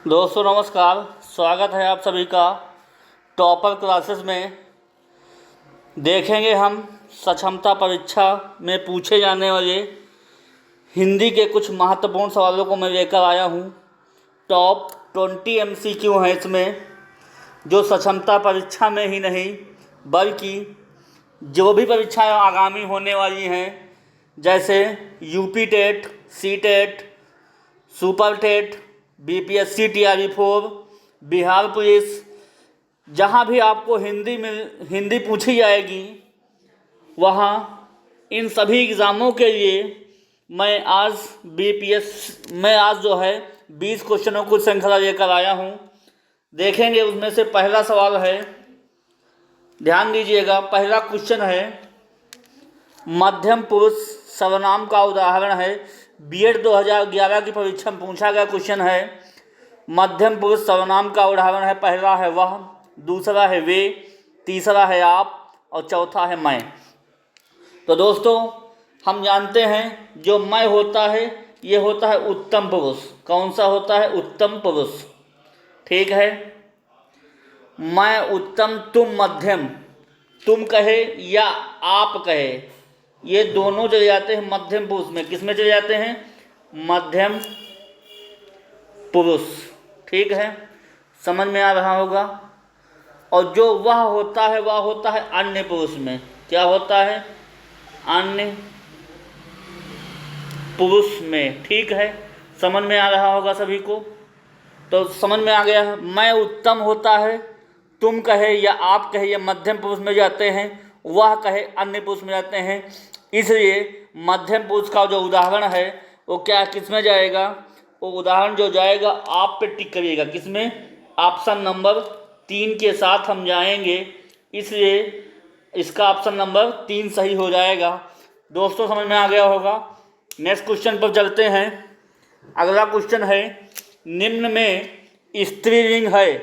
दोस्तों नमस्कार। स्वागत है आप सभी का टॉपर क्लासेस में। देखेंगे हम सक्षमता परीक्षा में पूछे जाने वाले हिंदी के कुछ महत्वपूर्ण सवालों को मैं लेकर आया हूँ। टॉप 20 MCQ हैं इसमें, जो सक्षमता परीक्षा में ही नहीं बल्कि जो भी परीक्षाएं आगामी होने वाली हैं, जैसे UP TET, C TET, super TET, BPSC TRE4, Bihar police, जहाँ भी आपको हिंदी पूछी जाएगी वहाँ इन सभी एग्ज़ामों के लिए मैं आज जो है 20 क्वेश्चनों की श्रृंखला लेकर आया हूँ। देखेंगे उसमें से पहला सवाल है, ध्यान दीजिएगा। पहला क्वेश्चन है, मध्यम पुरुष सर्वनाम का उदाहरण है। B.Ed 2011 की परीक्षा में पूछा गया क्वेश्चन है। मध्यम पुरुष सर्वनाम का उदाहरण है, पहला है वह, दूसरा है वे, तीसरा है आप और चौथा है मैं। तो दोस्तों हम जानते हैं जो मैं होता है ये होता है उत्तम पुरुष। कौन सा होता है? उत्तम पुरुष। ठीक है। मैं उत्तम, तुम मध्यम। तुम कहे या आप कहे, ये दोनों चले जाते हैं मध्यम पुरुष में। किस में चले जाते हैं? मध्यम पुरुष। ठीक है, समझ में आ रहा होगा। और जो वह होता है अन्य पुरुष में। क्या होता है? अन्य पुरुष में। ठीक है, समझ में आ रहा होगा सभी को। तो समझ में आ गया। मैं उत्तम होता है, तुम कहे या आप कहे, ये मध्यम पुरुष में जाते हैं, वह कहे अन्य पुरुष में जाते हैं। इसलिए मध्यम पुरुष का जो उदाहरण है वो क्या, किस में जाएगा? वो उदाहरण जो जाएगा आप पे टिक करिएगा। किस में? ऑप्शन नंबर 3 के साथ हम जाएंगे, इसलिए इसका ऑप्शन नंबर 3 सही हो जाएगा। दोस्तों समझ में आ गया होगा। नेक्स्ट क्वेश्चन पर चलते हैं। अगला क्वेश्चन है, निम्न में स्त्रीलिंग है।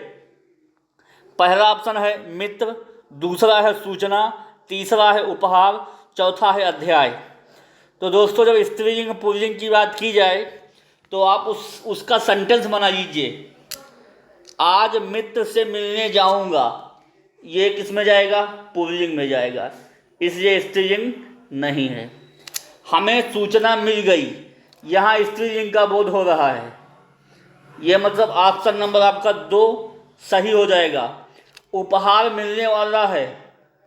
पहला ऑप्शन है मित्र, दूसरा है सूचना, तीसरा है उपहार, चौथा है अध्याय। तो दोस्तों जब स्त्रीलिंग पुल्लिंग की बात की जाए तो आप उसका सेंटेंस बना लीजिए। आज मित्र से मिलने जाऊंगा, ये किस में जाएगा? पुल्लिंग में जाएगा, इसलिए स्त्रीलिंग नहीं है। हमें सूचना मिल गई, यहाँ स्त्रीलिंग का बोध हो रहा है, ये मतलब ऑप्शन नंबर आपका 2 सही हो जाएगा। उपहार मिलने वाला है,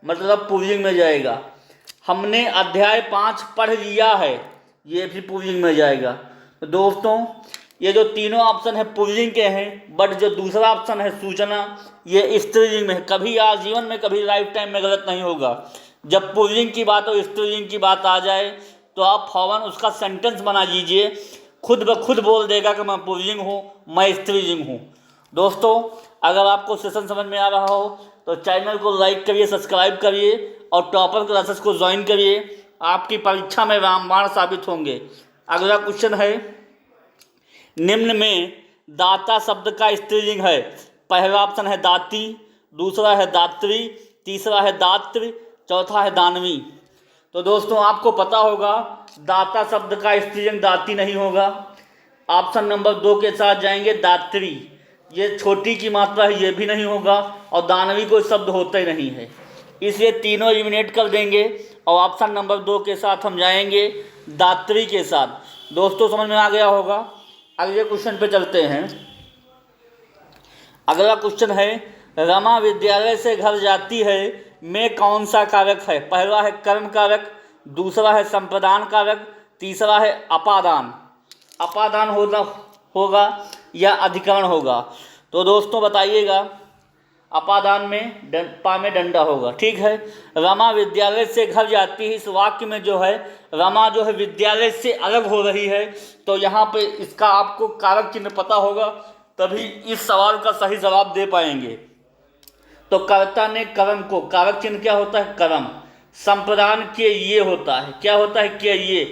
मतलब पुल्लिंग में जाएगा। हमने अध्याय 5 पढ़ लिया है, ये भी पुल्लिंग में जाएगा। तो दोस्तों ये जो तीनों ऑप्शन है पुल्लिंग के हैं, बट जो दूसरा ऑप्शन है सूचना, ये स्त्रीलिंग में है। कभी आजीवन में, कभी लाइफ टाइम में गलत नहीं होगा। जब पुल्लिंग की बात हो, स्त्रीलिंग की बात आ जाए तो आप फौरन उसका सेंटेंस बना लीजिए। खुद ब खुद बोल देगा कि मैं पुल्लिंग हूँ, मैं स्त्रीलिंग हूँ। दोस्तों अगर आपको सेशन समझ में आ रहा हो तो चैनल को लाइक करिए, सब्सक्राइब करिए और टॉपर क्लासेस को ज्वाइन करिए। आपकी परीक्षा में रामबाण साबित होंगे। अगला क्वेश्चन है, निम्न में दाता शब्द का स्त्रीलिंग है। पहला ऑप्शन है दाती, दूसरा है दात्री, तीसरा है दात्र, चौथा है दानवी। तो दोस्तों आपको पता होगा दाता शब्द का स्त्रीलिंग दाती नहीं होगा। ऑप्शन नंबर 2 के साथ जाएंगे दात्री, ये छोटी की मात्रा है, ये भी नहीं होगा। और दानवी कोई शब्द होता ही नहीं है, इसलिए तीनों एलिमिनेट कर देंगे और ऑप्शन नंबर 2 के साथ हम जाएंगे दात्री के साथ। दोस्तों समझ में आ गया होगा। अगले क्वेश्चन पे चलते हैं। अगला क्वेश्चन है, रमा विद्यालय से घर जाती है में कौन सा कारक है? पहला है कर्म कारक, दूसरा है संप्रदान कारक, तीसरा है अपादान। अपादान होगा या अधिकरण होगा? तो दोस्तों बताइएगा। अपादान में पा में डंडा होगा। ठीक है, रमा विद्यालय से घर जाती है, इस वाक्य में जो है रमा जो है विद्यालय से अलग हो रही है, तो यहाँ पे इसका आपको कारक चिन्ह पता होगा, तभी इस सवाल का सही जवाब दे पाएंगे। तो कर्ता ने कर्म को, कारक चिन्ह क्या होता है? कर्म। संप्रदान के ये होता है, क्या होता है? के ये।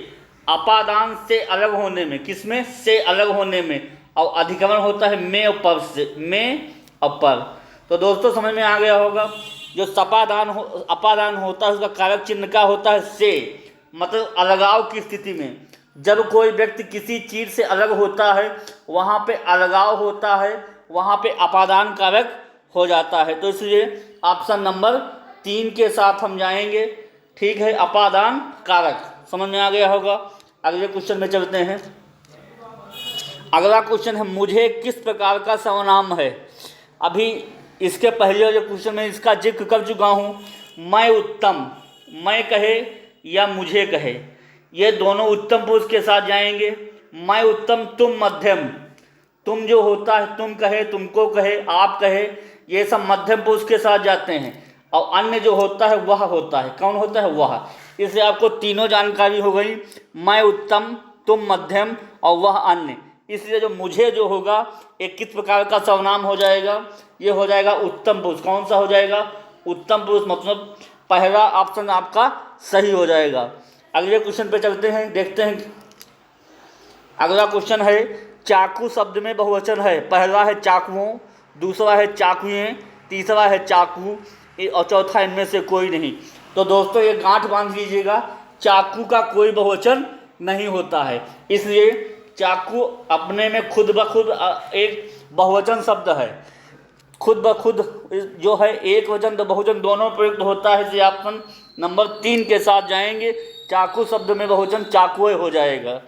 अपादान से अलग होने में, किसमें? से अलग होने में। और अधिकरण होता है में और पर से, में और पर। तो दोस्तों समझ में आ गया होगा। जो अपादान होता है उसका कारक चिन्ह क्या होता है? से, मतलब अलगाव की स्थिति में। जब कोई व्यक्ति किसी चीज़ से अलग होता है वहाँ पे अलगाव होता है, वहाँ पे अपादान कारक हो जाता है। तो इसलिए ऑप्शन नंबर 3 के साथ हम जाएंगे। ठीक है, अपादान कारक। समझ में आ गया होगा। अगले क्वेश्चन में चलते हैं। अगला क्वेश्चन है, मुझे किस प्रकार का सर्वनाम है। अभी इसके पहले जो क्वेश्चन में इसका जिक्र कर चुका हूँ। मैं उत्तम, मैं कहे या मुझे कहे, ये दोनों उत्तम पुरुष के साथ जाएंगे। मैं उत्तम, तुम मध्यम, तुम जो होता है तुम कहे, तुमको कहे, आप कहे, ये सब मध्यम पुरुष के साथ जाते हैं। और अन्य जो होता है वह होता है, कौन होता है, वह। इससे आपको तीनों जानकारी हो गई, मैं उत्तम, तुम मध्यम और वह अन्य। इसलिए जो मुझे जो होगा एक किस प्रकार का सर्वनाम हो जाएगा, ये हो जाएगा उत्तम पुरुष। कौन सा हो जाएगा, उत्तम पुरुष, मतलब पहला ऑप्शन आपका सही हो जाएगा। अगले क्वेश्चन पे चलते हैं, देखते हैं। अगला क्वेश्चन है, चाकू शब्द में बहुवचन है। पहला है चाकुओं, दूसरा है चाकुएं, तीसरा है चाकू और चौथा इनमें से कोई नहीं। तो दोस्तों ये गांठ बांध लीजिएगा, चाकू का कोई बहुवचन नहीं होता है। इसलिए चाकू अपने में खुद ब खुद एक बहुवचन शब्द है। खुद ब खुद जो है एक वचन तो बहुवचन दोनों प्रयुक्त होता है। इसलिए ऑप्शन नंबर 3 के साथ जाएंगे। चाकू शब्द में बहुवचन चाकुए हो जाएगा।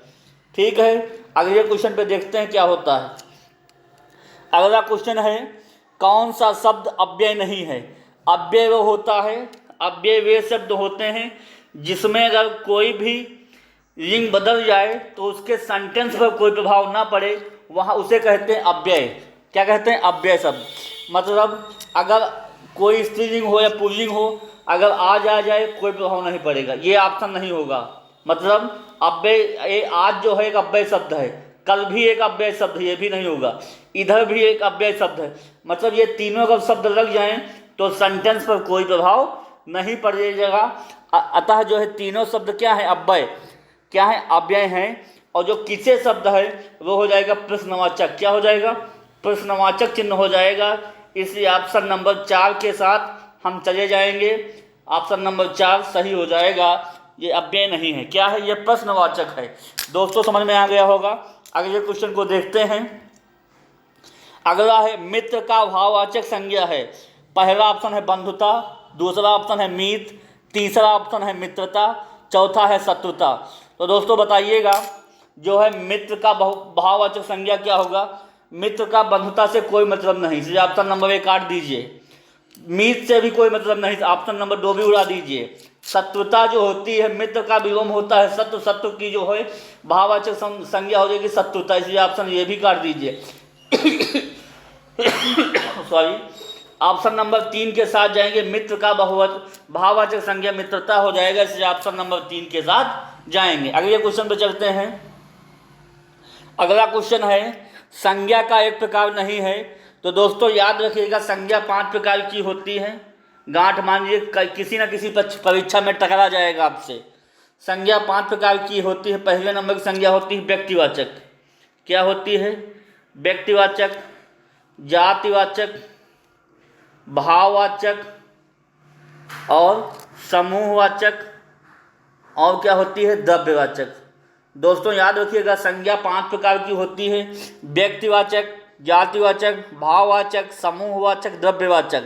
ठीक है, अगले क्वेश्चन पे देखते हैं क्या होता है। अगला क्वेश्चन है, कौन सा शब्द अव्यय नहीं है। अव्यय वो होता है, अव्यय वे शब्द होते हैं जिसमें अगर कोई भी लिंग बदल जाए तो उसके सेंटेंस पर कोई प्रभाव ना पड़े, वहाँ उसे कहते हैं अव्यय। क्या कहते हैं, अव्यय शब्द। मतलब अगर कोई स्त्रीलिंग हो या पुल्लिंग हो, अगर आज आ जाए कोई प्रभाव नहीं पड़ेगा, ये ऑप्शन नहीं होगा। मतलब अव्यय, आज जो है एक अव्यय शब्द है, कल भी एक अव्यय शब्द है, ये भी नहीं होगा। इधर भी एक अव्यय शब्द है। मतलब ये तीनों अगर शब्द लग जाएं तो सेंटेंस पर कोई प्रभाव नहीं पड़ेगा। अतः जो है तीनों शब्द क्या है, अव्यय, क्या है, अव्यय हैं। और जो किसे शब्द है वो हो जाएगा प्रश्नवाचक। क्या हो जाएगा, प्रश्नवाचक चिन्ह हो जाएगा। इसलिए ऑप्शन नंबर 4 के साथ हम चले जाएंगे। ऑप्शन नंबर 4 सही हो जाएगा। ये अव्यय नहीं है, क्या है, ये प्रश्नवाचक है। दोस्तों समझ में आ गया होगा। अगले क्वेश्चन को देखते हैं। अगला है, मित्र का भाववाचक संज्ञा है। पहला ऑप्शन है बंधुता, दूसरा ऑप्शन है मीत, तीसरा ऑप्शन है मित्रता, चौथा है शत्रुता। तो दोस्तों बताइएगा, जो है मित्र का भाववाचक संज्ञा क्या होगा। मित्र का बंधुता से कोई मतलब नहीं, इसलिए ऑप्शन नंबर 1 काट दीजिए। मीत से भी कोई मतलब नहीं, ऑप्शन नंबर 2 भी उड़ा दीजिए। शत्रुता जो होती है, मित्र का विलोम होता है शत्रु, शत्रु की जो है भाववाचक संज्ञा हो जाएगी शत्रुता, इसलिए ऑप्शन ये भी काट दीजिए। सॉरी, ऑप्शन नंबर 3 के साथ जाएंगे। मित्र का भाववाचक संज्ञा मित्रता हो जाएगा, इसलिए ऑप्शन नंबर 3 के साथ जाएंगे। अगले क्वेश्चन पे चलते हैं। अगला क्वेश्चन है, संज्ञा का एक प्रकार नहीं है। तो दोस्तों याद रखिएगा, संज्ञा 5 प्रकार की होती है। गांठ मान लीजिए, किसी न किसी परीक्षा में टकरा जाएगा आपसे। संज्ञा 5 प्रकार की होती है। पहले नंबर की संज्ञा होती है व्यक्तिवाचक। क्या होती है, व्यक्तिवाचक, जातिवाचक, भाववाचक और समूहवाचक, और क्या होती है, द्रव्यवाचक। दोस्तों याद रखिएगा, संज्ञा 5 प्रकार की होती है। व्यक्तिवाचक, जातिवाचक, भाववाचक, समूहवाचक, द्रव्यवाचक।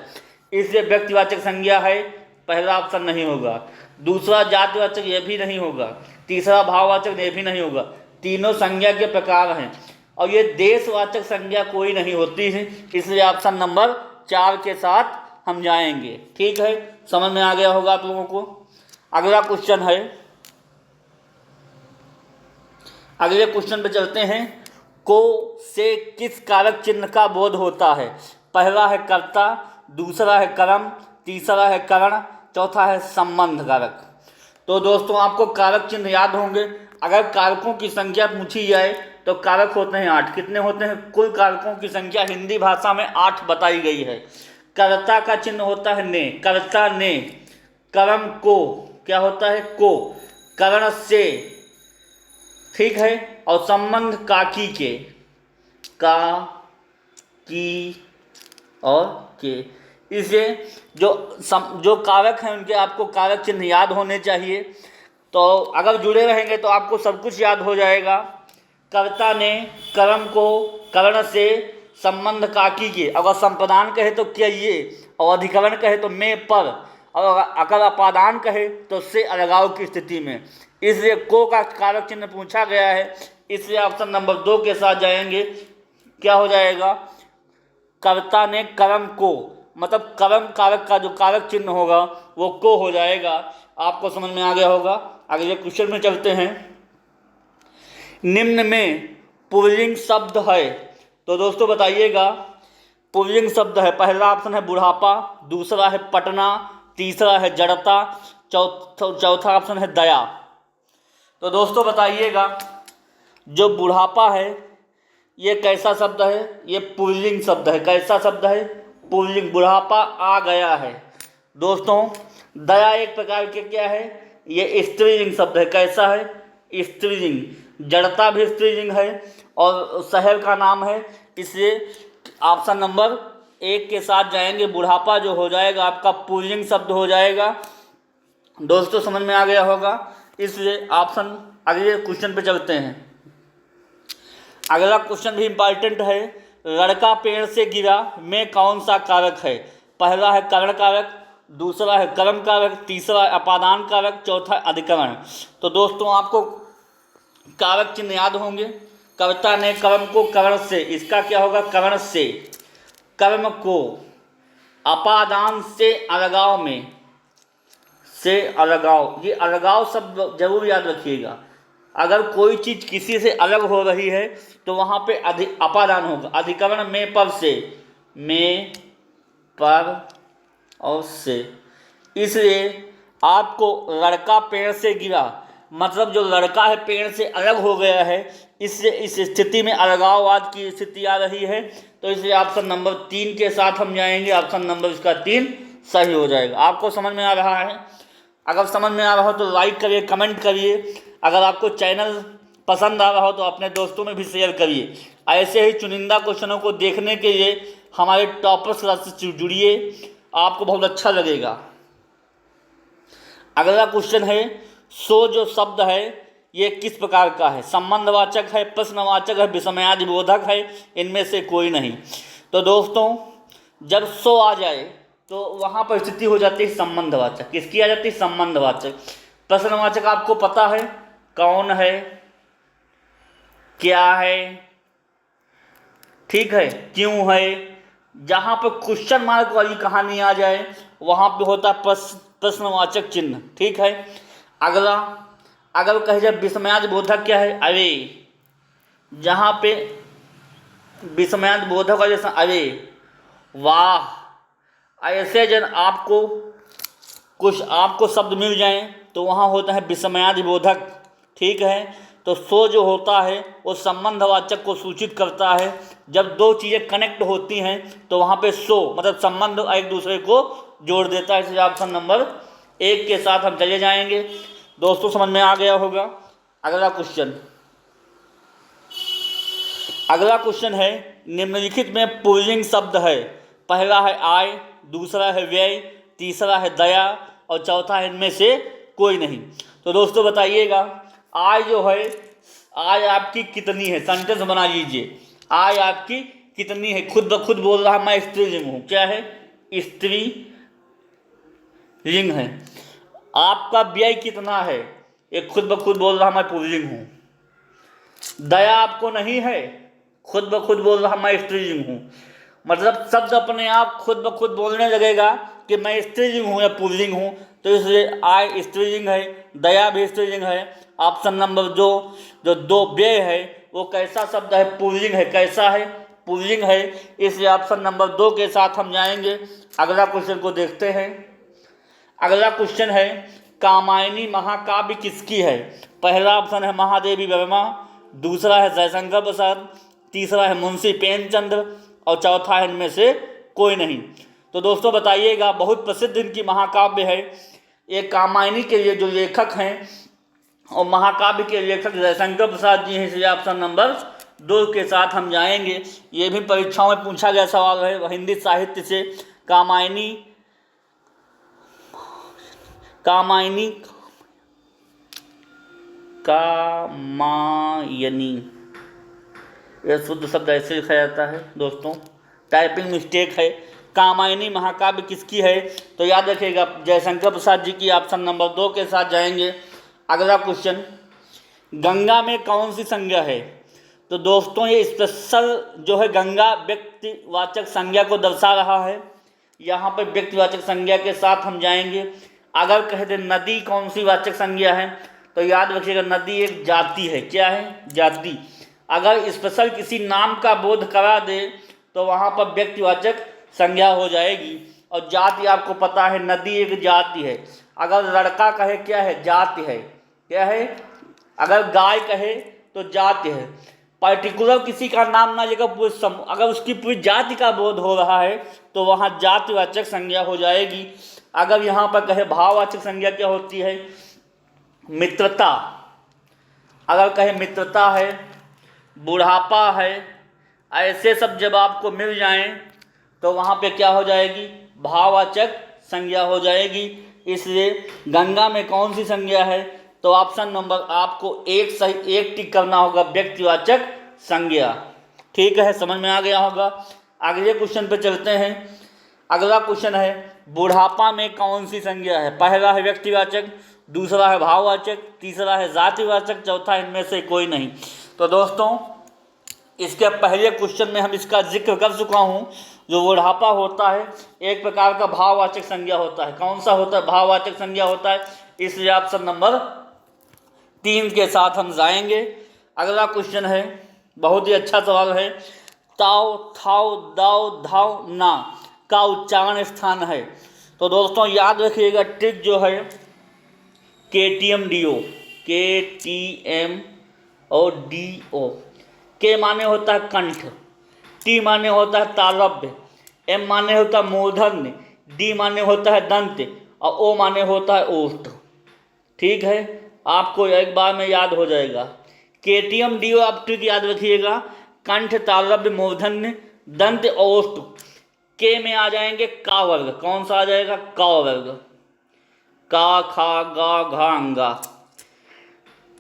इसलिए व्यक्तिवाचक संज्ञा है, पहला ऑप्शन नहीं होगा। दूसरा जातिवाचक, ये भी नहीं होगा। तीसरा भाववाचक, ये भी नहीं होगा। तीनों संज्ञा के प्रकार हैं। और ये देशवाचक संज्ञा कोई नहीं होती है, इसलिए ऑप्शन नंबर 4 के साथ हम जाएंगे। ठीक है, समझ में आ गया होगा आप लोगों को। अगला क्वेश्चन है, अगले क्वेश्चन पे चलते हैं। को से किस कारक चिन्ह का बोध होता है। पहला है कर्ता, दूसरा है कर्म, तीसरा है करण, चौथा है संबंध कारक। तो दोस्तों आपको कारक चिन्ह याद होंगे। अगर कारकों की संख्या पूछी जाए तो कारक होते हैं 8। कितने होते हैं, कुल कारकों की संख्या हिंदी भाषा में 8 बताई गई है। कर्ता का चिन्ह होता है ने, कर्ता ने, कर्म को, क्या होता है, को, करण से, ठीक है, और संबंध काकी के, का, की और के। इसे जो कारक हैं उनके आपको कारक चिन्ह याद होने चाहिए। तो अगर जुड़े रहेंगे तो आपको सब कुछ याद हो जाएगा। कर्ता ने कर्म को करण से संबंध का कीजिए। अगर संप्रदान कहे तो किए, और अधिकरण कहे तो में पर, और अगर अपादान कहे तो से अलगाव की स्थिति में। इसलिए को का कारक चिन्ह पूछा गया है, इसलिए ऑप्शन नंबर 2 के साथ जाएंगे। क्या हो जाएगा? कर्ता ने कर्म को, मतलब कर्म कारक का जो कारक चिन्ह होगा वो को हो जाएगा। आपको समझ में आ गया होगा। अगले क्वेश्चन में चलते हैं। निम्न में पुल्लिंग शब्द है, तो दोस्तों बताइएगा पुल्लिंग शब्द है। पहला ऑप्शन है बुढ़ापा, दूसरा है पटना, तीसरा है जड़ता, चौथा ऑप्शन है दया। तो दोस्तों बताइएगा जो बुढ़ापा है ये कैसा शब्द है? ये पुल्लिंग शब्द है। कैसा शब्द है? पुल्लिंग। बुढ़ापा आ गया है। दोस्तों दया एक प्रकार के क्या है? ये स्त्रीलिंग शब्द है। कैसा है? स्त्रीलिंग। जड़ता भी स्त्रीलिंग है और शहर का नाम है, इसलिए ऑप्शन नंबर 1 के साथ जाएंगे। बुढ़ापा जो हो जाएगा आपका पुल्लिंग शब्द हो जाएगा। दोस्तों समझ में आ गया होगा, इसलिए ऑप्शन। अगले क्वेश्चन पे चलते हैं। अगला क्वेश्चन भी इम्पॉर्टेंट है। लड़का पेड़ से गिरा में कौन सा कारक है? पहला है करण कारक, दूसरा है कर्म कारक, तीसरा है अपादान कारक, चौथा अधिकरण। तो दोस्तों आपको कारक चिन्ह याद होंगे। कर्ता ने कर्म को करण से, इसका क्या होगा? करण से। कर्म को अपादान से अलगाव में, से अलगाव। ये अलगाव शब्द जरूर याद रखिएगा। अगर कोई चीज़ किसी से अलग हो रही है तो वहाँ पे अपादान होगा। अधिकरण में पर से, में पर और से। इसलिए आपको लड़का पेड़ से गिरा, मतलब जो लड़का है पेड़ से अलग हो गया है, इससे इस स्थिति में अलगाववाद की स्थिति आ रही है। तो इसलिए ऑप्शन नंबर 3 के साथ हम जाएंगे। ऑप्शन नंबर इसका 3 सही हो जाएगा। आपको समझ में आ रहा है? अगर समझ में आ रहा हो तो लाइक करिए, कमेंट करिए। अगर आपको चैनल पसंद आ रहा हो तो अपने दोस्तों में भी शेयर करिए। ऐसे ही चुनिंदा क्वेश्चनों को देखने के लिए हमारे टॉपर्स क्लास से जुड़िए, आपको बहुत अच्छा लगेगा। अगला क्वेश्चन है, सो जो शब्द है ये किस प्रकार का है? संबंधवाचक है, प्रश्नवाचक है, विस्मयादि बोधक है, इनमें से कोई नहीं। तो दोस्तों जब सो आ जाए तो वहाँ पर स्थिति हो जाती है संबंधवाचक। किसकी आ जाती है? संबंधवाचक। प्रश्नवाचक आपको पता है कौन है, क्या है, ठीक है, क्यों है। जहाँ पर क्वेश्चन मार्क वाली कहानी आ जाए वहाँ पे होता है प्रश्नवाचक चिन्ह, ठीक है। अगला, अगर कहे जाए विस्मयादि बोधक क्या है? अरे। जहाँ पे विस्मयादि बोधक का जैसा अरे, वाह, ऐसे जन आपको कुछ आपको शब्द मिल जाएं तो वहाँ होता है विस्मयादि बोधक, ठीक है। तो सो जो होता है वो संबंधवाचक को सूचित करता है। जब दो चीज़ें कनेक्ट होती हैं तो वहाँ पे सो मतलब संबंध एक दूसरे को जोड़ देता है। इसलिए ऑप्शन नंबर 1 के साथ हम चले जाएंगे। दोस्तों समझ में आ गया होगा। अगला क्वेश्चन, अगला क्वेश्चन है, निम्नलिखित में पुल्लिंग शब्द है। पहला है आय, दूसरा है व्यय, तीसरा है दया और चौथा है इनमें से कोई नहीं। तो दोस्तों बताइएगा आय जो है, आय आपकी कितनी है? सेंटेंस बना लीजिए। आय आपकी कितनी है? खुद ब खुद बोल रहा मैं स्त्रीलिंग हूँ। क्या है? स्त्रीलिंग है। आपका व्यय कितना है? ये खुद ब खुद बोल रहा मैं पुल्लिंग हूँ। दया आपको नहीं है, खुद ब खुद बोल रहा मैं स्त्रीलिंग हूँ। मतलब शब्द अपने आप खुद ब खुद बोलने लगेगा कि मैं स्त्रीलिंग हूँ या पुल्लिंग हूँ। तो इसलिए आय स्त्रीलिंग है, दया भी स्त्रीलिंग है। ऑप्शन नंबर जो दो व्यय है वो कैसा शब्द है? पुल्लिंग है। कैसा है? पुल्लिंग है। इसलिए ऑप्शन नंबर 2 के साथ हम जाएंगे। अगला क्वेश्चन को देखते हैं। अगला क्वेश्चन है, कामायनी महाकाव्य किसकी है? पहला ऑप्शन है महादेवी वर्मा, दूसरा है जयशंकर प्रसाद, तीसरा है मुंशी प्रेमचंद्र और चौथा है इनमें से कोई नहीं। तो दोस्तों बताइएगा, बहुत प्रसिद्ध इनकी महाकाव्य है। ये कामायनी के लिए जो लेखक हैं और महाकाव्य के लेखक जयशंकर प्रसाद जी हैं। इसलिए ऑप्शन नंबर 2 के साथ हम जाएंगे। ये भी परीक्षाओं में पूछा गया सवाल है हिंदी साहित्य से। कामायनी, यह शुद्ध शब्द ऐसे लिखा जाता है दोस्तों, टाइपिंग मिस्टेक है। कामायनी महाकाव्य किसकी है? तो याद रखिएगा जयशंकर प्रसाद जी की। ऑप्शन नंबर 2 के साथ जाएंगे। अगला क्वेश्चन, गंगा में कौन सी संज्ञा है? तो दोस्तों ये स्पेशल जो है गंगा व्यक्तिवाचक संज्ञा को दर्शा रहा है। यहाँ पर व्यक्तिवाचक संज्ञा के साथ हम जाएंगे। अगर कह दे नदी कौन सी वाचक संज्ञा है, तो याद रखिएगा नदी एक जाति है। क्या है? जाति। अगर स्पेशल किसी नाम का बोध करा दे तो वहाँ पर व्यक्तिवाचक संज्ञा हो जाएगी। और जाति आपको पता है नदी एक जाति है। अगर लड़का कहे क्या है? जाति है। क्या है? अगर गाय कहे तो जाति है। पर्टिकुलर किसी का नाम ना लेकर पूरी अगर उसकी पूरी जाति का बोध हो रहा है तो वहाँ जातिवाचक संज्ञा हो जाएगी। अगर यहाँ पर कहे भाववाचक संज्ञा क्या होती है? मित्रता। अगर कहे मित्रता है, बुढ़ापा है, ऐसे सब जब आपको मिल जाएं तो वहाँ पे क्या हो जाएगी? भाववाचक संज्ञा हो जाएगी। इसलिए गंगा में कौन सी संज्ञा है? तो ऑप्शन नंबर आपको एक टिक करना होगा, व्यक्तिवाचक संज्ञा। ठीक है, समझ में आ गया होगा। अगले क्वेश्चन पे चलते हैं। अगला क्वेश्चन है बुढ़ापा में कौन सी संज्ञा है? पहला है व्यक्तिवाचक, दूसरा है भाववाचक, तीसरा है जातिवाचक, चौथा इनमें से कोई नहीं। तो दोस्तों इसके पहले क्वेश्चन में हम इसका जिक्र कर चुका हूँ। जो बुढ़ापा होता है एक प्रकार का भाववाचक संज्ञा होता है। कौन सा होता है? भाववाचक संज्ञा होता है। इसलिए ऑप्शन नंबर 3 के साथ हम जाएंगे। अगला क्वेश्चन है, बहुत ही अच्छा सवाल है। ताव, थाव, दाव, धाव, ना का उच्चारण स्थान है। तो दोस्तों याद रखिएगा ट्रिक जो है KTM DO, KTM और DO। के माने होता है कंठ, टी माने होता है तालव्य, एम माने होता है मूर्धन्य, डी माने होता है दंत और ओ माने होता है ओष्ठ। ठीक है, आपको एक बार में याद हो जाएगा। KTM DO आप ट्रिक याद रखिएगा, कंठ, तालव्य, मूर्धन्य, दंत और ओष्ठ। के में आ जाएंगे का वर्ग। कौन सा आ जाएगा? का वर्ग। का, खा, गा, घा, अंगा।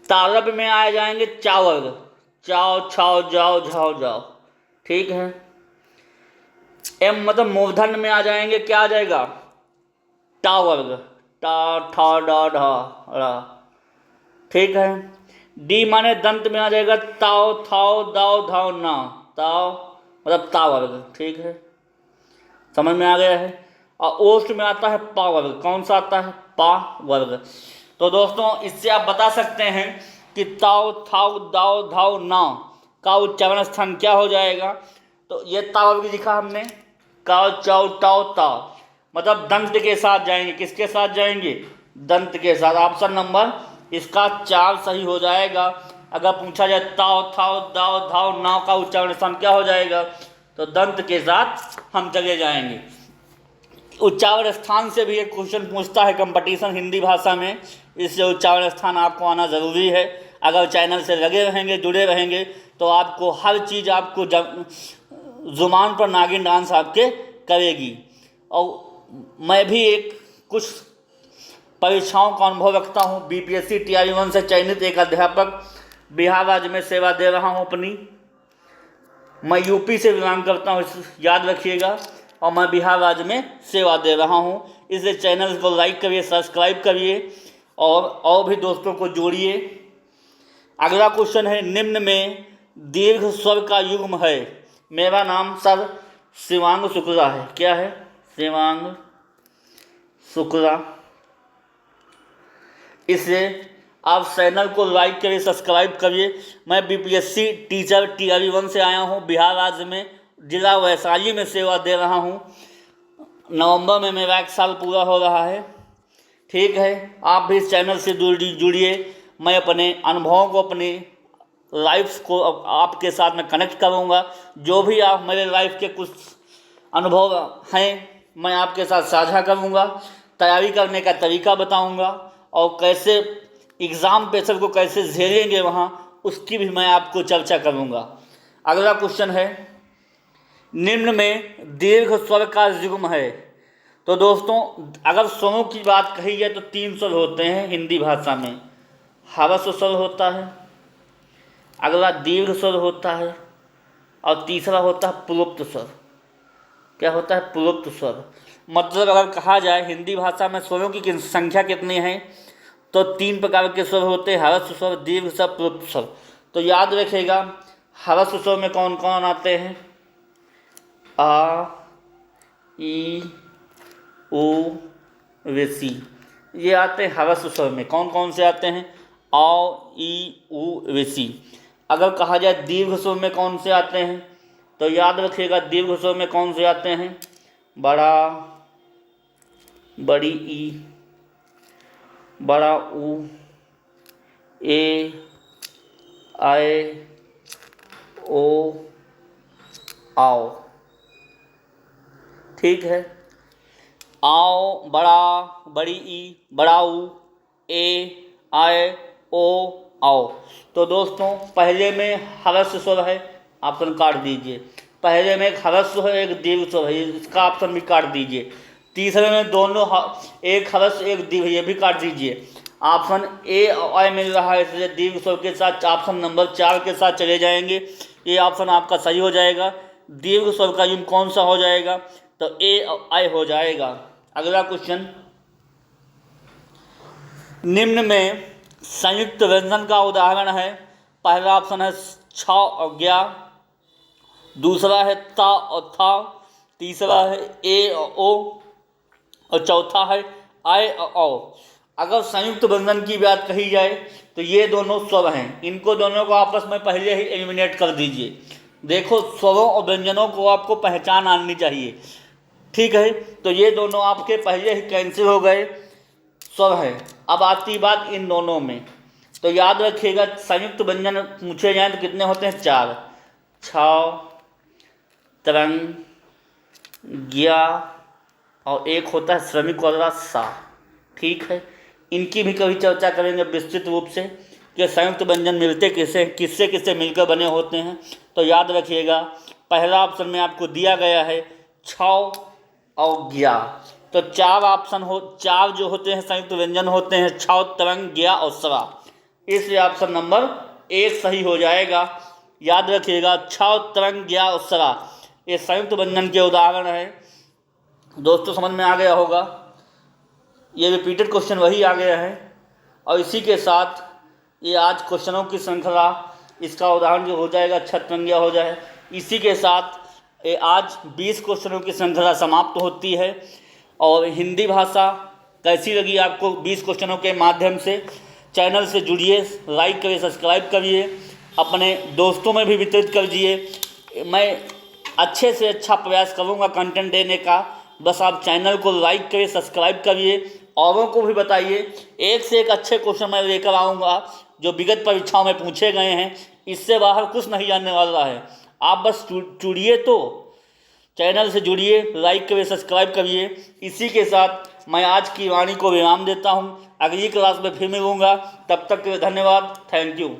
तालव्य में आ जाएंगे चा वर्ग, चाओ, छाओ, जाओ, झाओ, जाओ। ठीक है। एम मतलब मूर्धन्य में आ जाएंगे, क्या आ जाएगा? टा वर्ग, टा, ठा, डा, ढा, रा। ठीक है। डी माने दंत में आ जाएगा ताओ, थाओ, दाओ, धाओ, ना। ताओ मतलब ता वर्ग। ठीक है, समझ में आ गया है। और ओष्ठ में आता है पा वर्ग। कौन सा आता है? पा वर्ग। तो दोस्तों इससे आप बता सकते हैं कि ताओ, थाओ, दाओ, धाओ, ना का उच्चारण स्थान क्या हो जाएगा। तो ये ता वर्ग लिखा हमने, काओ, चाओ, टाओ, ता, मतलब दंत के साथ जाएंगे। किसके साथ जाएंगे? दंत के साथ। ऑप्शन नंबर इसका 4 सही हो जाएगा। अगर पूछा जाए ताओ, थाओ, दाओ, धाओ, नाव का उच्चारण स्थान क्या हो जाएगा, तो दंत के साथ हम चले जाएंगे। उच्चारण स्थान से भी एक क्वेश्चन पूछता है कंपटीशन हिंदी भाषा में, इससे उच्चारण स्थान आपको आना ज़रूरी है। अगर चैनल से लगे रहेंगे, जुड़े रहेंगे, तो आपको हर चीज़ आपको जुबान पर नागिन डांस आपके करेगी। और मैं भी कुछ परीक्षाओं का अनुभव रखता हूँ। BPSC TRE 1 से चयनित एक अध्यापक बिहार राज्य में सेवा दे रहा हूँ अपनी। मैं यूपी से बिलोंग करता हूँ, याद रखिएगा। और मैं बिहार राज्य में सेवा दे रहा हूँ। इसलिए चैनल को लाइक करिए, सब्सक्राइब करिए और भी दोस्तों को जोड़िए। अगला क्वेश्चन है, निम्न में दीर्घ स्वर का युग्म है। मेरा नाम सर शिवांग शुक्ला है। क्या है? शिवांग शुक्ला। इसलिए आप चैनल को लाइक करिए, सब्सक्राइब करिए। मैं BPSC टीचर TRE 1 से आया हूँ। बिहार राज्य में जिला वैशाली में सेवा दे रहा हूँ। नवंबर में मेरा 1 साल पूरा हो रहा है। ठीक है, आप भी इस चैनल से जुड़िए। मैं अपने अनुभवों को, अपनी लाइफ को आपके साथ में कनेक्ट करूँगा। जो भी आप मेरे लाइफ के कुछ अनुभव हैं मैं आपके साथ साझा करूँगा। तैयारी करने का तरीका बताऊँगा और कैसे एग्ज़ाम प्रेशर को कैसे झेलेंगे वहाँ, उसकी भी मैं आपको चर्चा करूँगा। अगला क्वेश्चन है, निम्न में दीर्घ स्वर का युग्म है। तो दोस्तों अगर स्वरों की बात कही जाए तो 3 स्वर होते हैं हिंदी भाषा में, ह्रस्व स्वर होता है, अगला दीर्घ स्वर होता है, और तीसरा होता है प्लुप्त स्वर। क्या होता है? प्लुप्त स्वर। मतलब अगर कहा जाए हिंदी भाषा में स्वरों की संख्या कितनी है, तो 3 प्रकार के स्वर होते हैं, ह्रस्व स्वर, दीर्घ स्वर, प्लुप्त स्वर। तो याद रखिएगा ह्रस्व स्वर में कौन कौन आते हैं? आ, ई, उ, ऋषि, ये आते हैं ह्रस्व स्वर में। कौन कौन से आते हैं? आ, ई, उ, ऋषि। अगर कहा जाए दीर्घ स्वर में कौन से आते हैं, तो याद रखिएगा दीर्घ स्वर में कौन से आते हैं? बड़ा, बड़ी ई, बड़ा ऊ, ए, आए, ओ, आओ। ठीक है, आओ, बड़ा, बड़ी ई, बड़ा ऊ, ए, आए, ओ, आओ। तो दोस्तों पहले में ह्रस्व स्वर है, ऑप्शन काट दीजिए। पहले में एक ह्रस्व है, एक दीर्घ स्वर है, इसका ऑप्शन भी काट दीजिए। तीसरे में दोनों एक ह्रस्व एक दीर्घ, ये भी काट दीजिए। ऑप्शन ए और मिल रहा है, इसलिए दीर्घ स्वर के साथ ऑप्शन नंबर 4 के साथ चले जाएंगे। ये ऑप्शन आपका सही हो जाएगा। दीर्घ स्वर का युग्म कौन सा हो जाएगा? तो ए और आई हो जाएगा। अगला क्वेश्चन, निम्न में संयुक्त व्यंजन का उदाहरण है। पहला ऑप्शन है छ और ज्ञा, दूसरा है ता और था, तीसरा है ए और ओ, और चौथा है आय और औ। अगर संयुक्त व्यंजन की बात कही जाए तो ये दोनों स्वर हैं, इनको दोनों को आपस में पहले ही एलिमिनेट कर दीजिए। देखो स्वरों और व्यंजनों को आपको पहचान आनी चाहिए। ठीक है, तो ये दोनों आपके पहले ही कैंसिल हो गए, स्वर है। अब आती बात इन दोनों में, तो याद रखिएगा संयुक्त व्यंजन पूछे जाएँ तो कितने होते हैं? 4, छ, तरंग, ज्ञा, और एक होता है श्रमिक वाला सा। ठीक है, इनकी भी कभी चर्चा करेंगे विस्तृत रूप से कि संयुक्त व्यंजन मिलते किससे किससे मिलकर बने होते हैं। तो याद रखिएगा पहला ऑप्शन में आपको दिया गया है छ और ज्ञा। तो 4 ऑप्शन 4 जो होते हैं संयुक्त व्यंजन होते हैं छ, तरंग, ज्ञा और स्वा। इसलिए ऑप्शन नंबर 1 सही हो जाएगा। याद रखिएगा छ, तरंग, ज्ञा और स्वा ये संयुक्त व्यंजन के उदाहरण है। दोस्तों समझ में आ गया होगा, ये रिपीटेड क्वेश्चन वही आ गया है। और इसी के साथ ये आज क्वेश्चनों की श्रृंखला, इसका उदाहरण जो हो जाएगा छत्रंगिया हो जाए। इसी के साथ ये आज 20 क्वेश्चनों की श्रृंखला समाप्त होती है। और हिंदी भाषा कैसी लगी आपको 20 क्वेश्चनों के माध्यम से? चैनल से जुड़िए, लाइक करिए, सब्सक्राइब करिए, अपने दोस्तों में भी वितरित कर मैं अच्छे से अच्छा प्रयास करूँगा कंटेंट देने का। बस आप चैनल को लाइक करिए, सब्सक्राइब करिए, औरों को भी बताइए। एक से एक अच्छे क्वेश्चन मैं लेकर आऊँगा जो विगत परीक्षाओं में पूछे गए हैं। इससे बाहर कुछ नहीं जानने वाला है। आप बस जुड़िए, तो चैनल से जुड़िए, लाइक करिए, सब्सक्राइब करिए। इसी के साथ मैं आज की वाणी को विराम देता हूँ। अगली क्लास में फिर मिलूँगा, तब तक के लिए धन्यवाद। Thank you.